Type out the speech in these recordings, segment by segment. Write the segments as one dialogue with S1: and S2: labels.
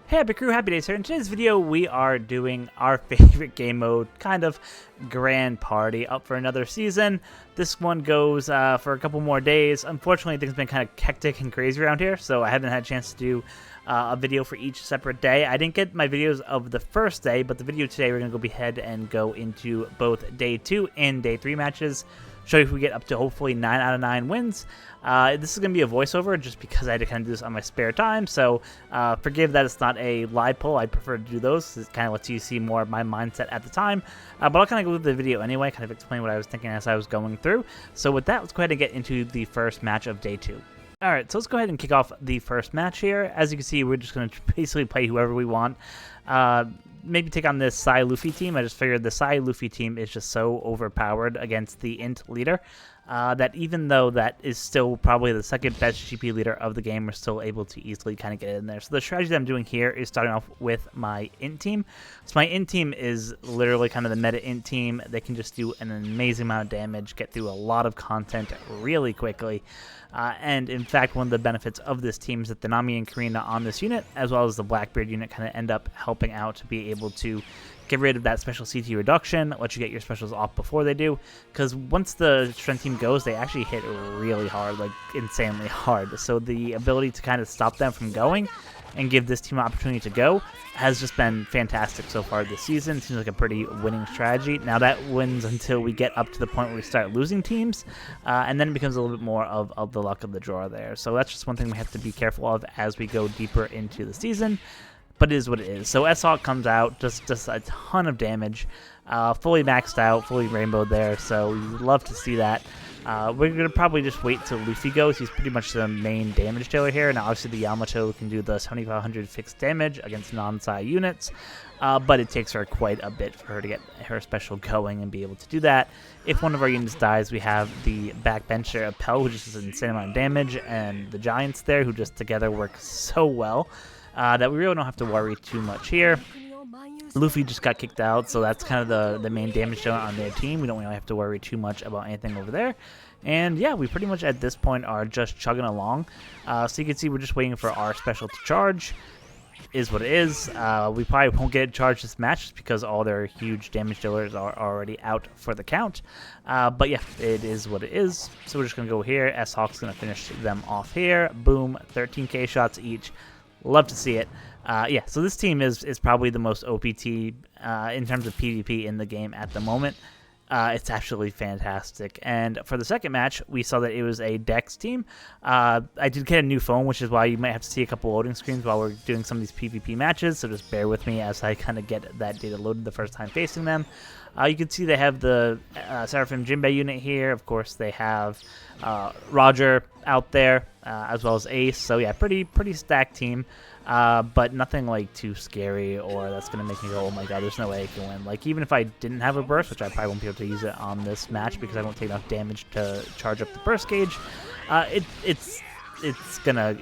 S1: Hey HappiCrew, HappiDaze here. In today's video, we are doing our favorite game mode, kind of Grand Party, up for another season. This one goes for a couple more days. Unfortunately, things have been kind of hectic and crazy around here, so I haven't had a chance to do a video for each separate day. I didn't get my videos of the first day, but the video today, we're going to go ahead and go into both Day 2 and Day 3 matches. Show you if we get up to hopefully 9 out of 9 wins. This is going to be a voiceover just because I had to kind of do this on my spare time, so forgive that it's not a live poll. I prefer to do those. It kind of lets you see more of my mindset at the time, but I'll kind of go through the video anyway, kind of explain what I was thinking as I was going through. So with that, let's go ahead and get into the first match of Day 2. Alright, so let's go ahead and kick off the first match here. As you can see, we're just going to basically play whoever we want. Maybe take on this PSY Luffy team. I just figured the PSY Luffy team is just so overpowered against the int leader that even though that is still probably the second best GP leader of the game, we're still able to easily kind of get in there. So the strategy that I'm doing here is starting off with my int team. So my int team is literally kind of the meta int team. They can just do an amazing amount of damage, get through a lot of content really quickly. And in fact, one of the benefits of this team is that the Nami and Karina on this unit, as well as the Blackbeard unit, kind of end up helping out to be able to get rid of that special CT reduction, let you get your specials off before they do, because once the strength team goes, they actually hit really hard, like insanely hard. So the ability to kind of stop them from going and give this team an opportunity to go has just been fantastic so far this season. Seems like a pretty winning strategy. Now that wins until we get up to the point where we start losing teams, and then it becomes a little bit more of the luck of the draw there. So that's just one thing we have to be careful of as we go deeper into the season. But it is what it is. So S-Hawk comes out, just a ton of damage, fully maxed out, fully rainbowed there, so we'd love to see that. We're going to probably just wait till Luffy goes. He's pretty much the main damage dealer here. Now, obviously, the Yamato can do the 7,500 fixed damage against non-PSY units, but it takes her quite a bit for her to get her special going and be able to do that. If one of our units dies, we have the backbencher of Pell, who just does an insane amount of damage, and the Giants there, who just together work so well. That we really don't have to worry too much here. Luffy just got kicked out, so that's kind of the main damage dealer on their team. We don't really have to worry too much about anything over there. And yeah, we pretty much at this point are just chugging along. So you can see we're just waiting for our special to charge. Is what it is. We probably won't get it charged this match just because all their huge damage dealers are already out for the count. But yeah, it is what it is. So we're just going to go here. S-Hawk's going to finish them off here. Boom, 13k shots each. Love to see it. Yeah, so this team is probably the most OPT in terms of PvP in the game at the moment. It's absolutely fantastic. And for the second match, we saw that it was a Dex team. I did get a new phone, which is why you might have to see a couple loading screens while we're doing some of these PvP matches, so just bear with me as I kind of get that data loaded the first time facing them. You can see they have the Seraphim Jinbei unit here. Of course, they have Roger out there, as well as Ace. So yeah, pretty stacked team. But nothing like too scary or that's going to make me go, oh my god, there's no way I can win. Like, even if I didn't have a burst, which I probably won't be able to use it on this match because I won't take enough damage to charge up the burst gauge, it's gonna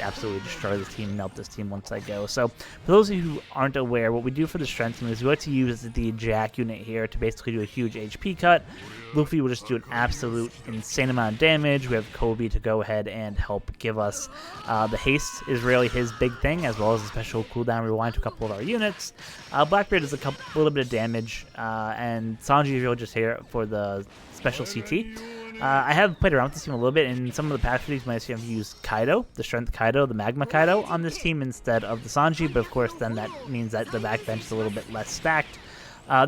S1: absolutely destroy this team, melt this team once I go. So for those of you who aren't aware, what we do for the strength team is we like to use the Jack unit here to basically do a huge HP cut. Luffy will just do an absolute insane amount of damage. We have Kobe to go ahead and help give us the haste is really his big thing, as well as a special cooldown rewind to a couple of our units. Blackbeard does a little bit of damage, and Sanji is really just here for the special CT. I have played around with this team a little bit. In some of the past videos, you might see I've used Kaido, the Strength Kaido, the Magma Kaido on this team instead of the Sanji, but of course then that means that the backbench is a little bit less stacked.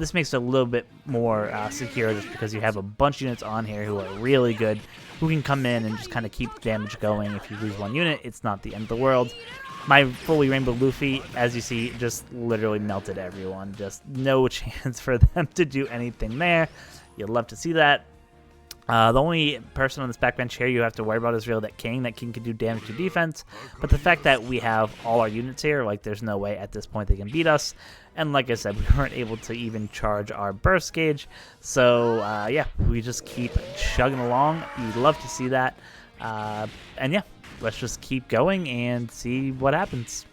S1: This makes it a little bit more secure just because you have a bunch of units on here who are really good, who can come in and just kind of keep the damage going. If you lose one unit, it's not the end of the world. My fully Rainbow Luffy, as you see, just literally melted everyone. Just no chance for them to do anything there. You'd love to see that. The only person on this backbench here you have to worry about is really that King. That King can do damage to defense, but the fact that we have all our units here, like, there's no way at this point they can beat us. And like I said, we weren't able to even charge our burst gauge, so yeah, we just keep chugging along. You'd love to see that, and yeah, let's just keep going and see what happens.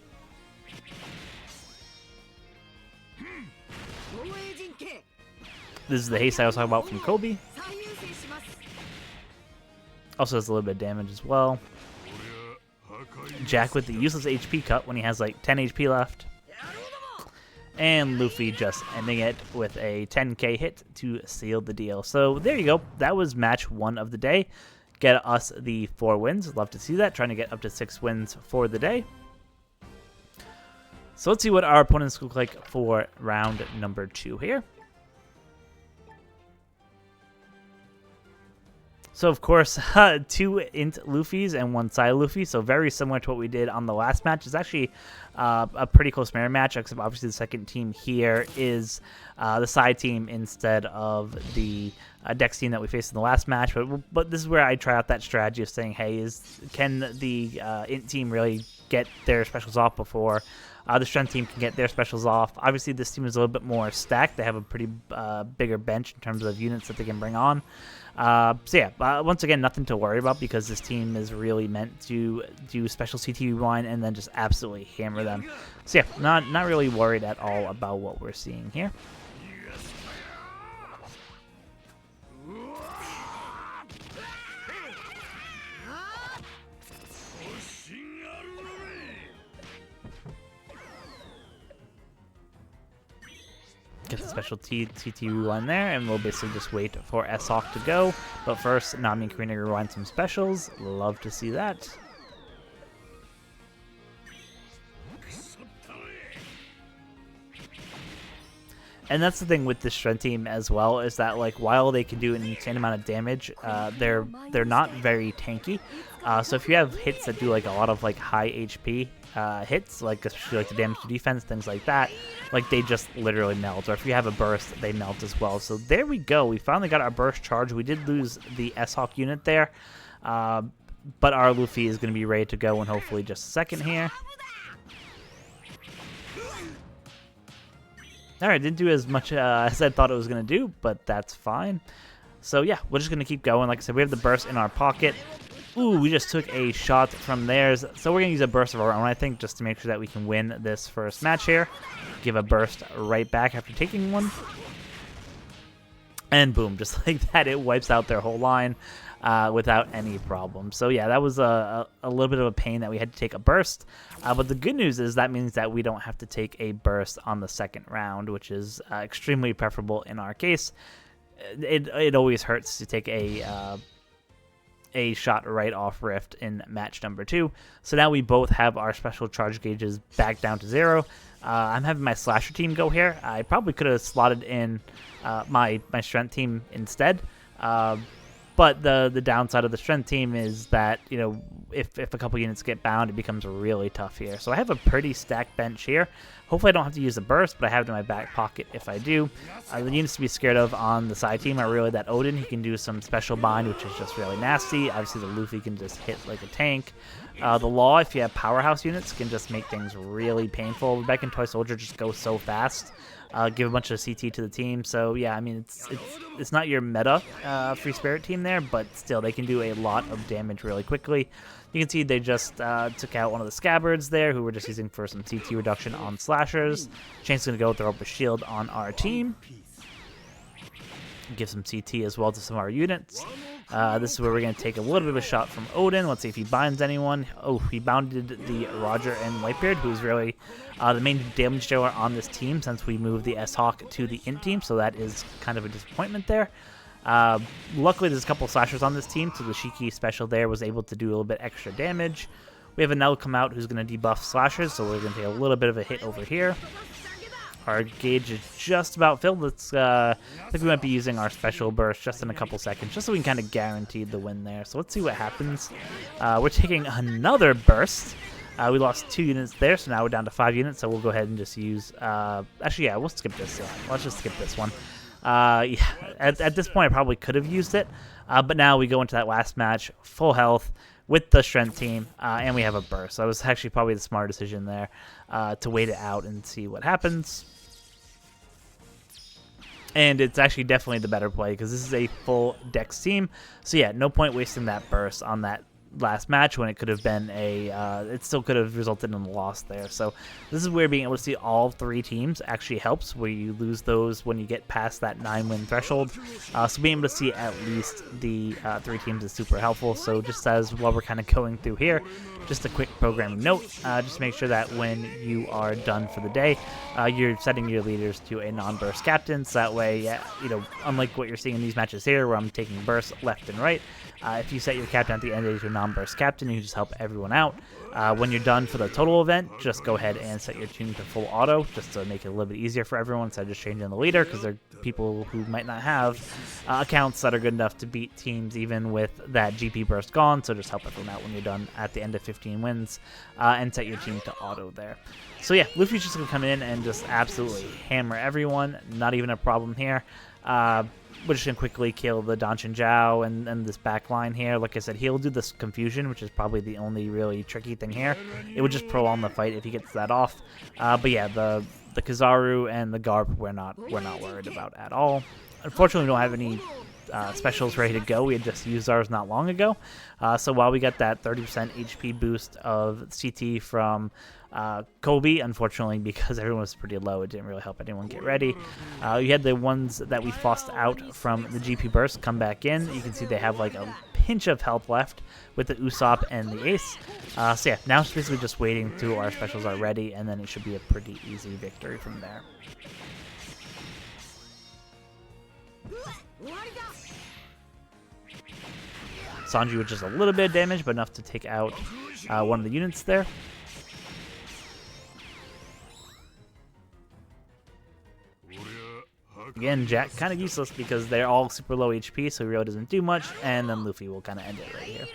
S1: This is the haste I was talking about from Kobe. Also does a little bit of damage as well. Jack with the useless HP cut when he has like 10 HP left. And Luffy just ending it with a 10k hit to seal the deal. So there you go. That was match 1 of the day. Get us the 4 wins. Love to see that. Trying to get up to 6 wins for the day. So let's see what our opponents look like for round number 2 here. So, of course, 2 Int Luffys and 1 Psy Luffy, so very similar to what we did on the last match. It's actually a pretty close mirror match, except obviously the second team here is the Psy team instead of the Dex team that we faced in the last match. But this is where I try out that strategy of saying, hey, can the Int team really get their specials off before the Strength team can get their specials off? Obviously, this team is a little bit more stacked. They have a pretty bigger bench in terms of units that they can bring on. So yeah, once again, nothing to worry about because this team is really meant to do special CT rewind and then just absolutely hammer them. So yeah, not really worried at all about what we're seeing here. Get the special TT rewind there, and we'll basically just wait for S-Hawk to go. But first, Nami and Karina rewind some specials. Love to see that. And that's the thing with the Strength team as well, is that like while they can do an insane amount of damage, they're not very tanky. So if you have hits that do like a lot of like high HP hits, like especially like the damage to defense, things like that, like they just literally melt. Or if you have a burst, they melt as well. So there we go. We finally got our burst charge. We did lose the S-Hawk unit there, but our Luffy is going to be ready to go in hopefully just a second here. Alright, didn't do as much as I thought it was going to do, but that's fine. So yeah, we're just going to keep going. Like I said, we have the burst in our pocket. Ooh, we just took a shot from theirs. So we're going to use a burst of our own, I think, just to make sure that we can win this first match here. Give a burst right back after taking one. And boom, just like that, it wipes out their whole line without any problem. So yeah, that was a little bit of a pain that we had to take a burst. But the good news is that means that we don't have to take a burst on the second round, which is extremely preferable in our case. It always hurts to take a shot right off Rift in match number 2. So now we both have our special charge gauges back down to 0. I'm having my Slasher team go here. I probably could have slotted in my Strength team instead. But the downside of the Strength team is that, you know, if a couple units get bound, it becomes really tough here. So I have a pretty stacked bench here. Hopefully I don't have to use a burst, but I have it in my back pocket if I do. The units to be scared of on the side team are really that Odin. He can do some special bind, which is just really nasty. Obviously the Luffy can just hit like a tank. The Law, if you have powerhouse units, can just make things really painful. Rebecca and Toy Soldier just go so fast. Give a bunch of CT to the team. So yeah, I mean it's not your meta Free Spirit team there, but still they can do a lot of damage really quickly. You can see they just took out one of the Scabbards there, who were just using for some CT reduction on Slashers. Chain's gonna go throw up a shield on our team. Give some CT as well to some of our units. This is where we're going to take a little bit of a shot from Odin. Let's see if he binds anyone. Oh, he bounded the Roger and Whitebeard, who's really the main damage dealer on this team since we moved the S-Hawk to the Int team, so that is kind of a disappointment there. Luckily, there's a couple Slashers on this team, so the Shiki special there was able to do a little bit extra damage. We have a Nell come out who's going to debuff Slashers, so we're going to take a little bit of a hit over here. Our gauge is just about filled. I think we might be using our special burst just in a couple seconds, just so we can kind of guarantee the win there. So let's see what happens. We're taking another burst. We lost 2 units there, so now we're down to 5 units. So we'll go ahead and just use. Actually, yeah, we'll skip this. Let's just skip this one. Yeah, at this point, I probably could have used it, but now we go into that last match, full health with the Strength team, and we have a burst. So that was actually probably the smart decision there to wait it out and see what happens. And it's actually definitely the better play because this is a full Dex team. So yeah, no point wasting that burst on that last match when it could have been it still could have resulted in a loss there. So this is where being able to see all 3 teams actually helps, where you lose those when you get past that 9-win threshold. So being able to see at least the 3 teams is super helpful. So just as while we're kind of going through here, just a quick programming note, just make sure that when you are done for the day, you're setting your leaders to a non-burst captain, so that way, unlike what you're seeing in these matches here where I'm taking bursts left and right, if you set your captain at the end of your non-burst captain, you just help everyone out. When you're done for the total event, just go ahead and set your team to full auto, just to make it a little bit easier for everyone instead of just changing the leader, because there are people who might not have accounts that are good enough to beat teams even with that GP burst gone, so just help everyone out when you're done at the end of 15 wins, and set your team to auto there. So yeah, Luffy's just going to come in and just absolutely hammer everyone, not even a problem here. We're just going to quickly kill the Danshin Zhao and this back line here. Like I said, he'll do this confusion, which is probably the only really tricky thing here. It would just prolong the fight if he gets that off. But yeah, the Kizaru and the Garp we're not worried about at all. Unfortunately, we don't have any specials ready to go. We had just used ours not long ago. So while we got that 30% HP boost of CT from Kobe, unfortunately, because everyone was pretty low, it didn't really help anyone get ready. You had the ones that we fussed out from the GP burst come back in. You can see they have like a pinch of health left with the Usopp and the Ace. So yeah, now it's basically just waiting till our specials are ready, and then it should be a pretty easy victory from there. Sanji with just a little bit of damage, but enough to take out one of the units there. Again, Jack kind of useless because they're all super low HP, so he really doesn't do much, and then Luffy will kind of end it right here.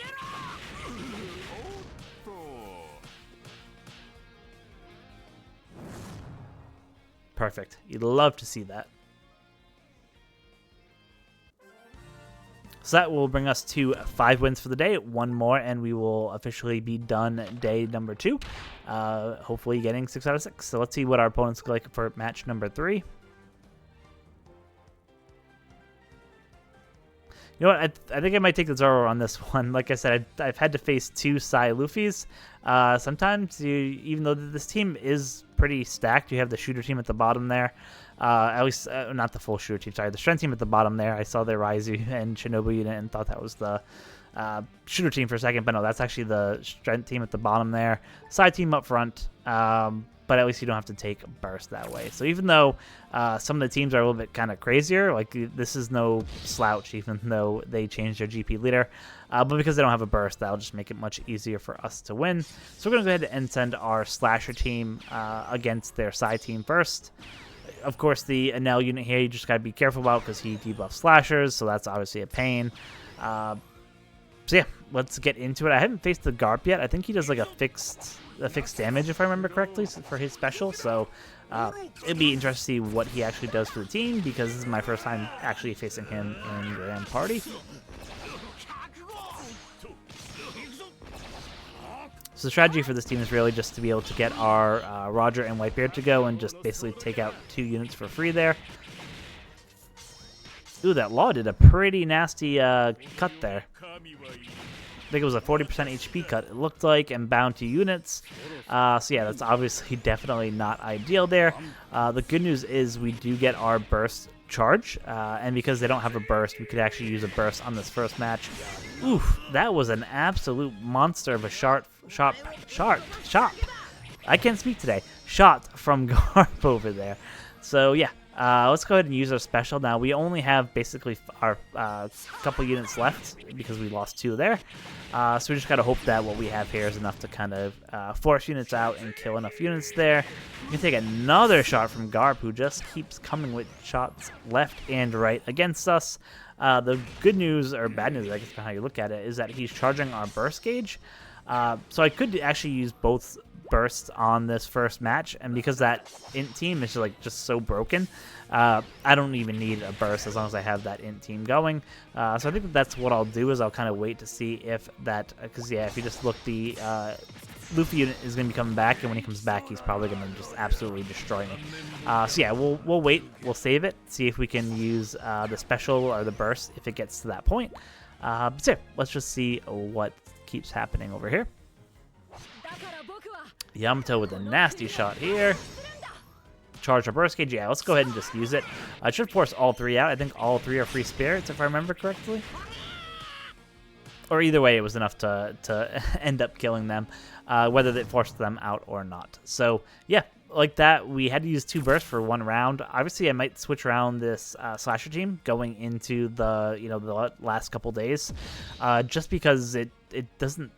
S1: Perfect. You'd love to see that. So that will bring us to 5 wins for the day. 1 more, and we will officially be done day number 2. Hopefully getting 6 out of 6. So let's see what our opponents look like for match number 3. You know what? I think I might take the Zoro on this one. Like I said, I've had to face 2 PSY Luffys. Sometimes, even though this team is pretty stacked, you have the shooter team at the bottom there. At least, not the full shooter team, sorry. The strength team at the bottom there. I saw their Raizu and Shinobu unit and thought that was the shooter team for a second. But no, that's actually the strength team at the bottom there. Side team up front. But at least you don't have to take a burst that way. So even though some of the teams are a little bit kind of crazier, like this is no slouch, even though they changed their GP leader. But because they don't have a burst, that'll just make it much easier for us to win. So we're going to go ahead and send our slasher team against their side team first. Of course, the Enel unit here, you just got to be careful about because he debuffs slashers, so that's obviously a pain. So yeah, let's get into it. I haven't faced the Garp yet. I think he does like a fixed damage, if I remember correctly, for his special. So it'd be interesting to see what he actually does for the team, because this is my first time actually facing him in Grand Party. So the strategy for this team is really just to be able to get our Roger and Whitebeard to go and just basically take out 2 units for free there. Ooh, that Law did a pretty nasty cut there. I think it was a 40% HP cut, it looked like, and bound 2 units. So yeah, that's obviously definitely not ideal there. The good news is we do get our burst charge, and because they don't have a burst, we could actually use a burst on this first match. Oof, that was an absolute monster of a shot. I can't speak today. Shot from Garp over there. So yeah. Let's go ahead and use our special. Now, we only have basically our couple units left because we lost 2 there. So we just got to hope that what we have here is enough to kind of force units out and kill enough units there. We can take another shot from Garp, who just keeps coming with shots left and right against us. The good news, or bad news, I guess, how you look at it, is that he's charging our burst gauge. So I could actually use both bursts on this first match, and because that int team is just so broken, I don't even need a burst as long as I have that int team going. So I think that's what I'll do, is I'll kind of wait to see if that, because yeah, if you just look, the Luffy unit is going to be coming back, and when he comes back, he's probably going to just absolutely destroy me. So yeah, we'll wait, we'll save it, see if we can use the special or the burst if it gets to that point. So yeah, let's just see what keeps happening over here. Yamato with a nasty shot here. Charge our burst gauge. Yeah, let's go ahead and just use it. It should force all 3 out. I think all 3 are free spirits, if I remember correctly. Or either way, it was enough to end up killing them, whether they forced them out or not. So, yeah, like that, we had to use 2 bursts for 1 round. Obviously, I might switch around this slasher team going into the the last couple days, just because it doesn't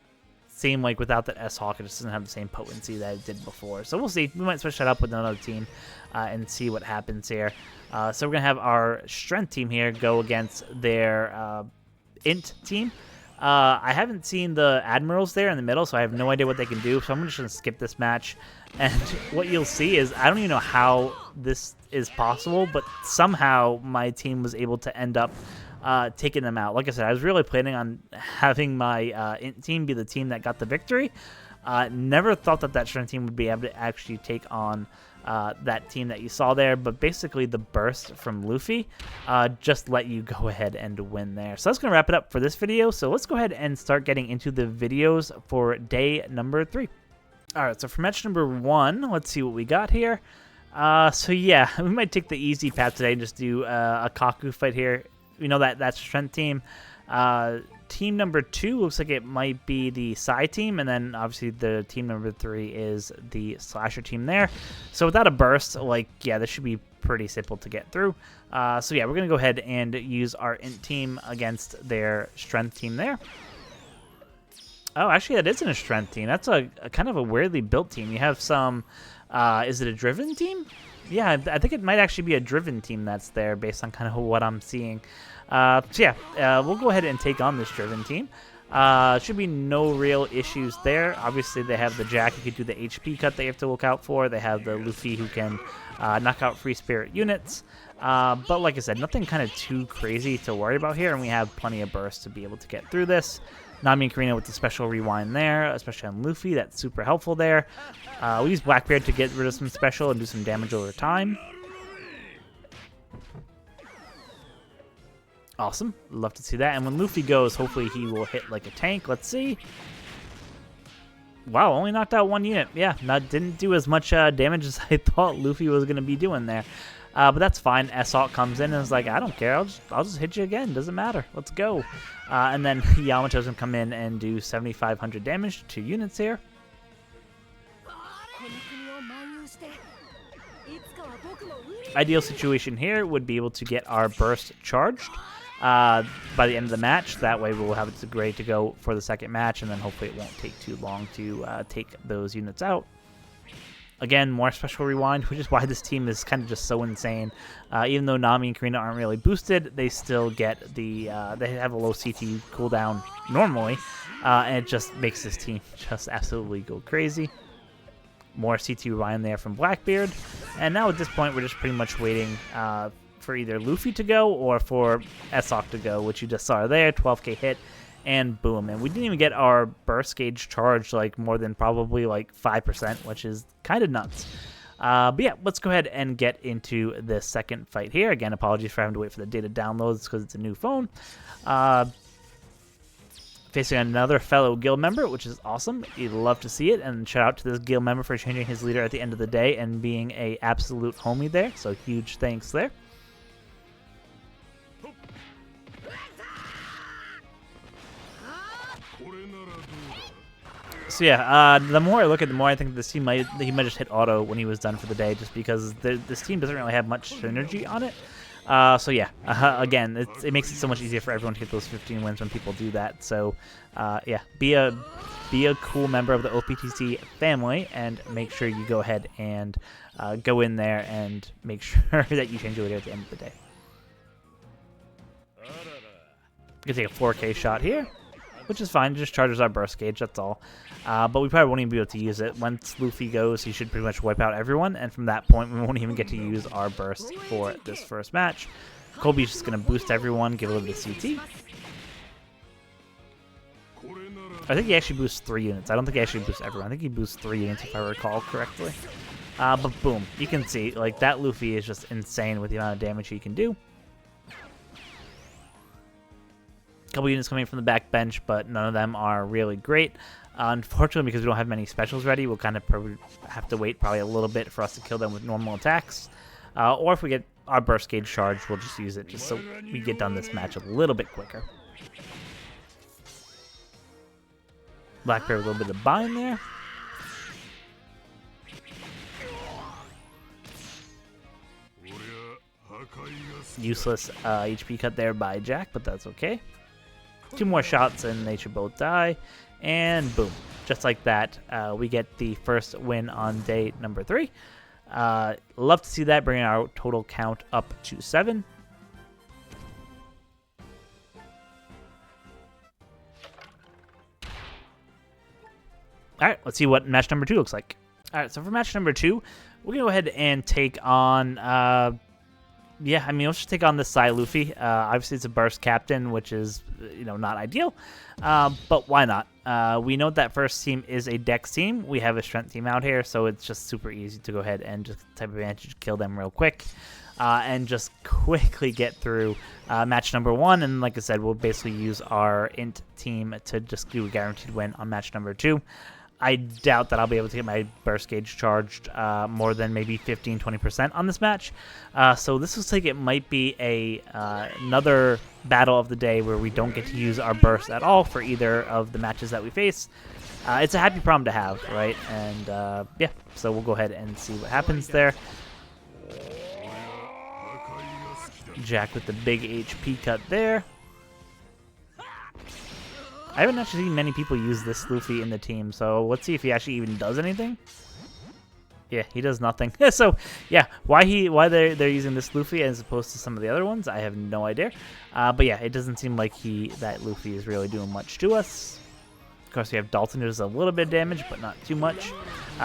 S1: seem like without that S-Hawk, it just doesn't have the same potency that it did before. So we'll see. We might switch that up with another team and see what happens here. So we're going to have our strength team here go against their int team. I haven't seen the admirals there in the middle, so I have no idea what they can do. So I'm just going to skip this match. And what you'll see is, I don't even know how this is possible, but somehow my team was able to end up taking them out. Like I said, I was really planning on having my int team be the team that got the victory. Never thought that strength team would be able to actually take on that team that you saw there, but basically the burst from Luffy just let you go ahead and win there. So that's going to wrap it up for this video. So let's go ahead and start getting into the videos for day number 3. Alright, so for match number 1, let's see what we got here. So yeah, we might take the easy path today and just do a Kaku fight here. We know that's strength team. Team number 2 looks like it might be the Psy team, and then obviously the team number 3 is the Slasher team there. So without a burst, like, yeah, this should be pretty simple to get through. So yeah, we're going to go ahead and use our int team against their strength team there. Oh, actually, that isn't a strength team. That's a kind of a weirdly built team. You have some, is it a driven team? Yeah, I think it might actually be a driven team that's there based on kind of what I'm seeing. So yeah, we'll go ahead and take on this driven team. Should be no real issues there. Obviously, they have the Jack who can do the HP cut they have to look out for. They have the Luffy who can knock out free spirit units. But like I said, nothing kind of too crazy to worry about here, and we have plenty of bursts to be able to get through this. Nami and Karina with the special rewind there, especially on Luffy. That's super helpful there. We use Blackbeard to get rid of some special and do some damage over time. Awesome. Love to see that. And when Luffy goes, hopefully he will hit like a tank. Let's see. Wow, only knocked out 1 unit. Yeah, didn't do as much damage as I thought Luffy was going to be doing there. But that's fine. Assault comes in and is like, I don't care. I'll just hit you again. Doesn't matter. Let's go. And then Yamato's going to come in and do 7,500 damage to 2 units here. Ideal situation here would be able to get our burst charged by the end of the match. That way we'll have it ready to go for the second match, and then hopefully it won't take too long to take those units out. Again, more special rewind, which is why this team is kind of just so insane. Even though Nami and Karina aren't really boosted, they still get the, they have a low CT cooldown normally, and it just makes this team just absolutely go crazy. More CT rewind there from Blackbeard. And now at this point, we're just pretty much waiting for either Luffy to go or for S-Hawk to go, which you just saw there, 12k hit. And boom, and we didn't even get our burst gauge charged like more than probably like 5%, which is kind of nuts. But yeah, let's go ahead and get into the second fight here. Again, apologies for having to wait for the data downloads because it's a new phone. Facing another fellow guild member, which is awesome. You'd love to see it, and shout out to this guild member for changing his leader at the end of the day and being a absolute homie there. So huge thanks there. So yeah, the more I look at it, the more I think this team he might just hit auto when he was done for the day, just because this team doesn't really have much synergy on it. So yeah, again, it makes it so much easier for everyone to get those 15 wins when people do that. So yeah, be a cool member of the OPTC family, and make sure you go ahead and go in there and make sure that you change your leader at the end of the day. You can take a 4k shot here, which is fine. It just charges our burst gauge, that's all. But we probably won't even be able to use it. Once Luffy goes, he should pretty much wipe out everyone, and from that point, we won't even get to use our burst for this first match. Kobe's just going to boost everyone, give a little bit of CT. I think he actually boosts 3 units. I don't think he actually boosts everyone. I think he boosts 3 units, if I recall correctly. But boom, you can see, like, that Luffy is just insane with the amount of damage he can do. couple units coming from the back bench, but none of them are really great. Unfortunately, because we don't have many specials ready, we'll kind of have to wait probably a little bit for us to kill them with normal attacks. Or if we get our burst gauge charged, we'll just use it just so we get done this match a little bit quicker. Blackbear with a little bit of bind there. Useless HP cut there by Jack, but that's okay. 2 more shots and they should both die. And boom. Just like that, we get the first win on day number 3. Love to see that, bringing our total count up to 7. Alright, let's see what match number 2 looks like. Alright, so for match number 2, we're going to go ahead and take on... yeah, I mean, let's just take on this PSY Luffy. Obviously, it's a burst captain, which is, not ideal. But why not? We know that first team is a dex team. We have a strength team out here, so it's just super easy to go ahead and just type advantage, kill them real quick. And just quickly get through match number 1. And like I said, we'll basically use our int team to just do a guaranteed win on match number 2. I doubt that I'll be able to get my burst gauge charged more than maybe 15-20% on this match. So this looks like it might be another battle of the day where we don't get to use our burst at all for either of the matches that we face. It's a happy problem to have, right? And yeah, so we'll go ahead and see what happens there. Jack with the big HP cut there. I haven't actually seen many people use this Luffy in the team, so let's see if he actually even does anything. Yeah, he does nothing. So, yeah, why they're using this Luffy as opposed to some of the other ones, I have no idea. But yeah, it doesn't seem like that Luffy is really doing much to us. Of course, we have Dalton, who does a little bit of damage, but not too much.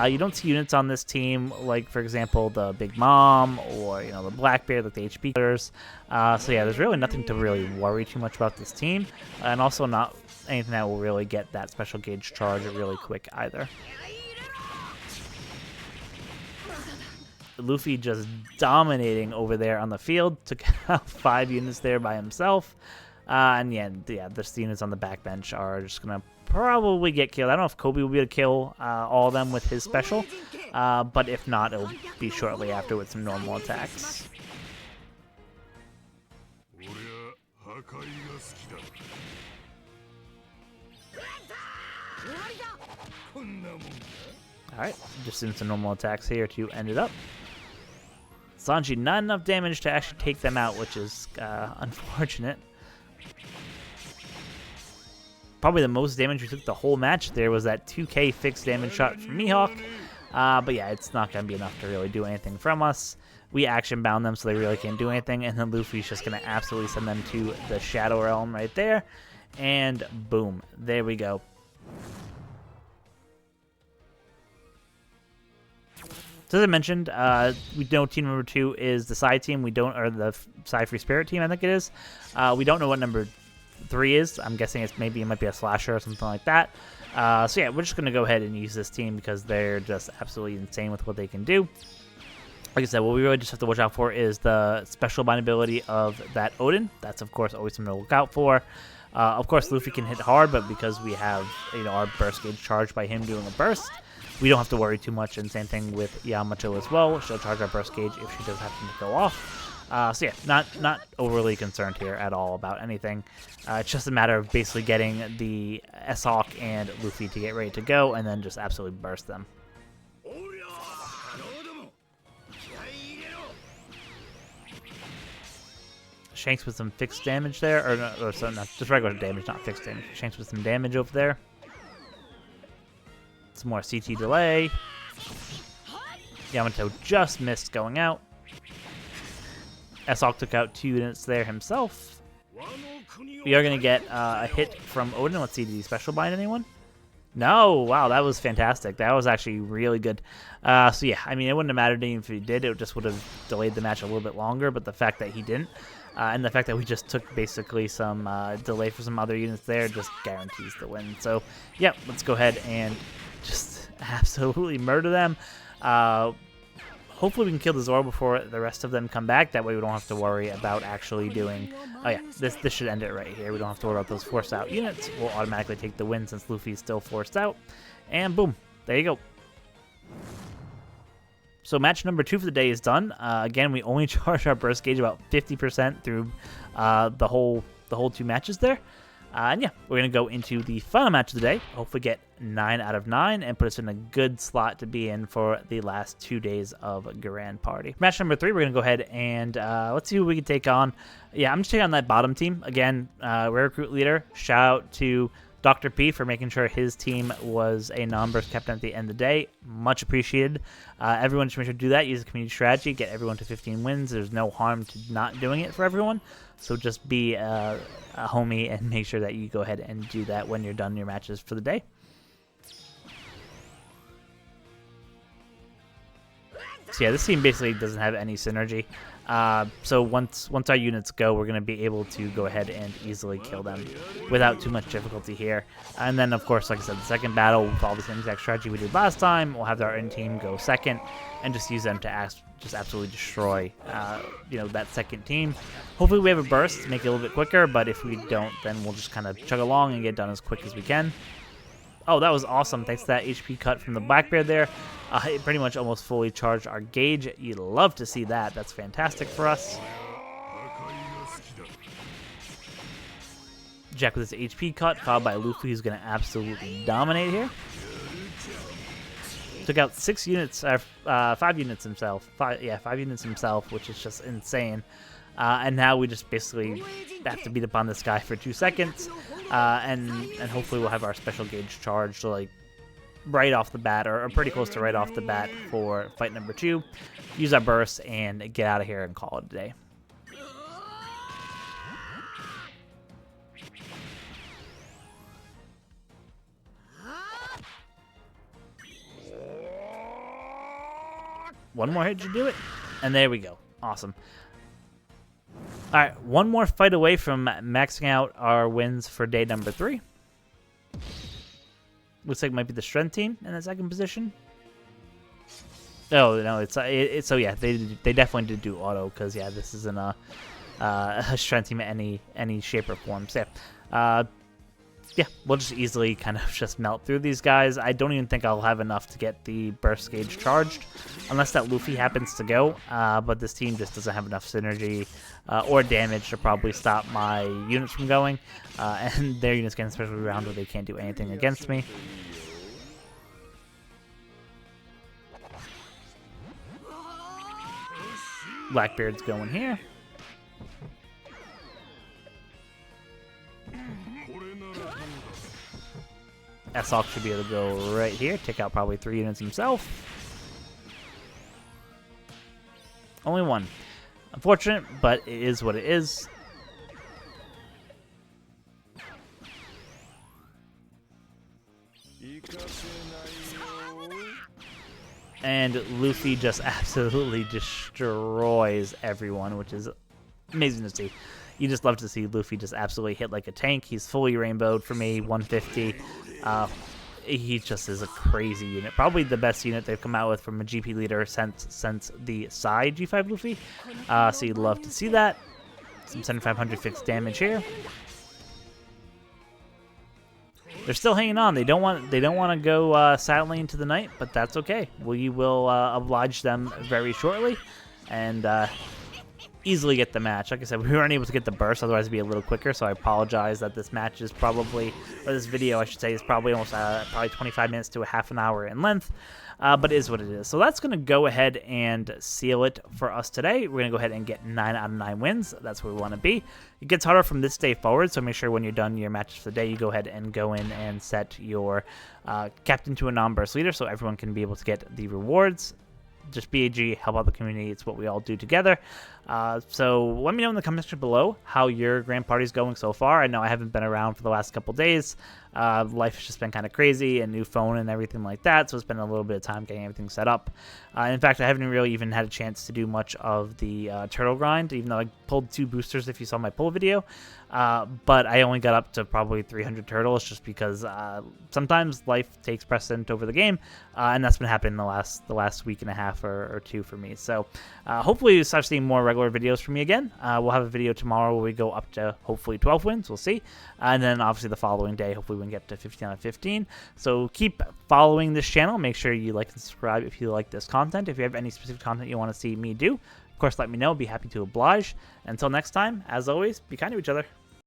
S1: You don't see units on this team, like, for example, the Big Mom or, the Blackbear, like the HP cutters. So yeah, there's really nothing to really worry too much about this team. And also not anything that will really get that special gauge charge really quick either. Luffy just dominating over there on the field. Took out 5 units there by himself. And yeah, the units on the backbench are just going to probably get killed. I don't know if Kobe will be able to kill all of them with his special. But if not, it'll be shortly after with some normal attacks. Alright, just doing some normal attacks here to end it up. Sanji, not enough damage to actually take them out, which is unfortunate. Probably the most damage we took the whole match there was that 2k fixed damage shot from Mihawk. But yeah, it's not going to be enough to really do anything from us. We action bound them, so they really can't do anything. And then Luffy's just going to absolutely send them to the Shadow Realm right there. And boom, there we go. So as I mentioned, we know team number 2 is the PSY team. We don't, or the PSY Free Spirit team, I think it is. We don't know what number 3 is. I'm guessing it might be a slasher or something like that. So yeah, we're just gonna go ahead and use this team because they're just absolutely insane with what they can do. Like I said, what we really just have to watch out for is the special bind ability of that Odin. That's of course always something to look out for. Of course, Luffy can hit hard, but because we have our burst gauge charged by him doing a burst, we don't have to worry too much. And same thing with Yamato as well. She'll charge our burst gauge if she does happen to go off. So yeah, not overly concerned here at all about anything. It's just a matter of basically getting the S-Hawk and Luffy to get ready to go, and then just absolutely burst them. Shanks with some fixed damage there, or so not just regular damage, not fixed damage. Shanks with some damage over there. Some more CT delay. Yamato just missed going out. S-Hawk took out 2 units there himself. We are going to get a hit from Odin. Let's see, did he special bind anyone? No, wow, that was fantastic. That was actually really good. So yeah, I mean, it wouldn't have mattered even if he did. It just would have delayed the match a little bit longer, but the fact that he didn't, and the fact that we just took basically some delay for some other units there just guarantees the win. So yeah, let's go ahead and just absolutely murder them. hopefully we can kill the Zoro before the rest of them come back. That way we don't have to worry about actually doing... Oh yeah, this should end it right here. We don't have to worry about those forced out units. We'll automatically take the win since Luffy's still forced out. And boom, there you go. So match number 2 for the day is done. Again, we only charged our burst gauge about 50% through the whole 2 matches there. And yeah, we're going to go into the final match of the day. Hopefully get 9 out of 9 and put us in a good slot to be in for the last 2 days of Grand Party. Match number 3, we're going to go ahead and let's see who we can take on. Yeah, I'm just taking on that bottom team. Again, rare recruit leader. Shout out to Dr. P for making sure his team was a non-burst captain at the end of the day. Much appreciated. Everyone should make sure to do that. Use the community strategy. Get everyone to 15 wins. There's no harm to not doing it for everyone. So just be a homie and make sure that you go ahead and do that when you're done your matches for the day. So yeah, this team basically doesn't have any synergy. So once our units go, we're going to be able to go ahead and easily kill them without too much difficulty here. And then, of course, like I said, the second battle, we'll follow the same exact strategy we did last time. We'll have our in-team go second and just use them to just absolutely destroy that second team. Hopefully we have a burst to make it a little bit quicker, but if we don't, then we'll just kind of chug along and get done as quick as we can. Oh, that was awesome. Thanks to that HP cut from the Blackbeard there. It pretty much almost fully charged our gauge. You'd love to see that. That's fantastic for us. Jack with his HP cut, followed by Luffy, who's going to absolutely dominate here. Took out 5 units himself. 5 units himself, which is just insane. And now we just basically have to beat up on this guy for 2 seconds. And hopefully we'll have our special gauge charged like right off the bat, or pretty close to right off the bat for fight number 2. Use our burst and get out of here and call it a day. One more hit to do it, and there we go. Awesome. All right, one more fight away from maxing out our wins for day number 3. Looks like it might be the strength team in the second position. Oh no, it's so yeah, they definitely did do auto, because yeah, this isn't a strength team in any shape or form. So yeah, we'll just easily kind of just melt through these guys. I don't even think I'll have enough to get the burst gauge charged, unless that Luffy happens to go. But this team just doesn't have enough synergy or damage to probably stop my units from going. And their units getting special round where they can't do anything against me. Blackbeard's going here. S-Hawk should be able to go right here. Take out probably 3 units himself. Only 1. Unfortunate, but it is what it is. And Luffy just absolutely destroys everyone, which is amazing to see. You just love to see Luffy just absolutely hit like a tank. He's fully rainbowed for me, 150. He just is a crazy unit. Probably the best unit they've come out with from a GP leader since the side G5 Luffy. So you'd love to see that. Some 7,500 fixed damage here. They're still hanging on. They don't want to go silently into the night, but that's okay. We will oblige them very shortly, and easily get the match. Like I said, we weren't able to get the burst, otherwise it'd be a little quicker, so I apologize that this match is probably, or this video I should say, is probably almost probably 25 minutes to a half an hour in length, but it is what it is. So that's going to go ahead and seal it for us today. We're going to go ahead and get 9 out of 9 wins. That's where we want to be. It gets harder from this day forward, so make sure when you're done your matches for the day, you go ahead and go in and set your captain to a non-burst leader so everyone can be able to get the rewards. Just BAG, help out the community. It's what we all do together. So let me know in the comment section below how your grand party's going so far. I know I haven't been around for the last couple days. Life has just been kind of crazy, a new phone and everything like that, so it's been a little bit of time getting everything set up. In fact, I haven't really even had a chance to do much of the turtle grind, even though I pulled 2 boosters if you saw my pull video. But I only got up to probably 300 turtles just because sometimes life takes precedent over the game, and that's been happening the last week and a half or 2 for me. So hopefully you start seeing more regular videos from me again. We'll have a video tomorrow where we go up to hopefully 12 wins. We'll see. And then obviously the following day, hopefully we can get to 15 out of 15. So keep following this channel. Make sure you like and subscribe if you like this content. If you have any specific content you want to see me do, of course, let me know. Be happy to oblige. Until next time, as always, be kind to each other.